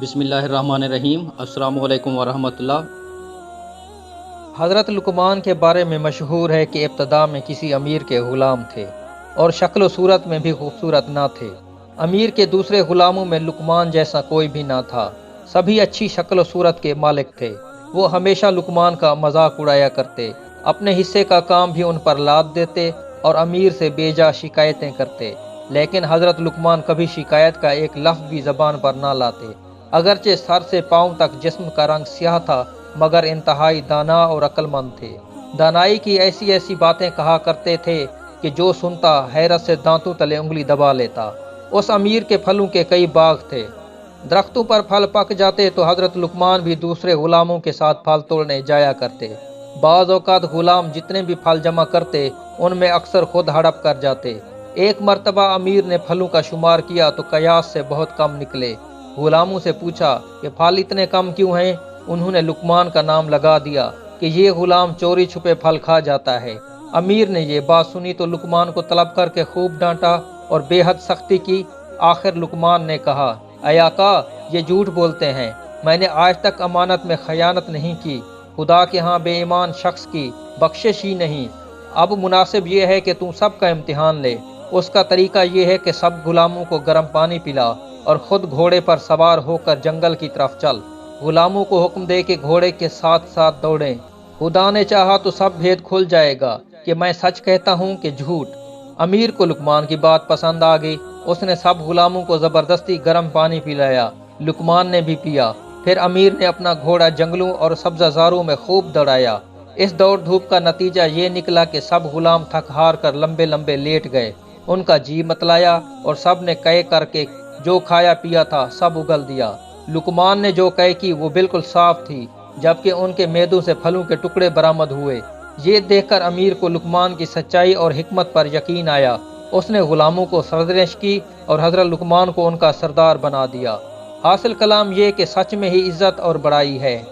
بسم اللہ الرحمن الرحیم۔ السلام علیکم ورحمۃ اللہ۔ حضرت لقمان کے بارے میں مشہور ہے کہ ابتدا میں کسی امیر کے غلام تھے اور شکل و صورت میں بھی خوبصورت نہ تھے۔ امیر کے دوسرے غلاموں میں لقمان جیسا کوئی بھی نہ تھا، سبھی اچھی شکل و صورت کے مالک تھے۔ وہ ہمیشہ لقمان کا مذاق اڑایا کرتے، اپنے حصے کا کام بھی ان پر لاد دیتے اور امیر سے بے جا شکایتیں کرتے، لیکن حضرت لقمان کبھی شکایت کا ایک لفظ بھی زبان پر نہ لاتے۔ اگرچہ سر سے پاؤں تک جسم کا رنگ سیاہ تھا، مگر انتہائی دانا اور عقل مند تھے۔ دانائی کی ایسی ایسی باتیں کہا کرتے تھے کہ جو سنتا حیرت سے دانتوں تلے انگلی دبا لیتا۔ اس امیر کے پھلوں کے کئی باغ تھے، درختوں پر پھل پک جاتے تو حضرت لقمان بھی دوسرے غلاموں کے ساتھ پھل توڑنے جایا کرتے۔ بعض اوقات غلام جتنے بھی پھل جمع کرتے ان میں اکثر خود ہڑپ کر جاتے۔ ایک مرتبہ امیر نے پھلوں کا شمار کیا تو قیاس سے بہت کم نکلے۔ غلاموں سے پوچھا کہ پھل اتنے کم کیوں ہیں؟ انہوں نے لقمان کا نام لگا دیا کہ یہ غلام چوری چھپے پھل کھا جاتا ہے۔ امیر نے یہ بات سنی تو لقمان کو طلب کر کے خوب ڈانٹا اور بے حد سختی کی۔ آخر لقمان نے کہا، اے آقا، یہ جھوٹ بولتے ہیں، میں نے آج تک امانت میں خیانت نہیں کی۔ خدا کے ہاں بے ایمان شخص کی بخشش ہی نہیں۔ اب مناسب یہ ہے کہ تم سب کا امتحان لے۔ اس کا طریقہ یہ ہے کہ سب غلاموں کو گرم پانی پلا اور خود گھوڑے پر سوار ہو کر جنگل کی طرف چل۔ غلاموں کو حکم دے کہ گھوڑے کے ساتھ ساتھ دوڑیں۔ خدا نے چاہا تو سب بھید کھل جائے گا کہ میں سچ کہتا ہوں کہ جھوٹ۔ امیر کو لقمان کی بات پسند آ گئی۔ اس نے سب غلاموں کو زبردستی گرم پانی پلایا۔ لقمان نے بھی پیا۔ پھر امیر نے اپنا گھوڑا جنگلوں اور سبزہ زاروں میں خوب دوڑایا۔ اس دوڑ دھوپ کا نتیجہ یہ نکلا کہ سب غلام تھک ہار کر لمبے لمبے لیٹ گئے۔ ان کا جی متلایا اور سب نے قے کر کے جو کھایا پیا تھا سب اگل دیا۔ لقمان نے جو قے کی وہ بالکل صاف تھی، جبکہ ان کے معدوں سے پھلوں کے ٹکڑے برآمد ہوئے۔ یہ دیکھ کر امیر کو لقمان کی سچائی اور حکمت پر یقین آیا۔ اس نے غلاموں کو سرزنش کی اور حضرت لقمان کو ان کا سردار بنا دیا۔ حاصل کلام یہ کہ سچ میں ہی عزت اور بڑائی ہے۔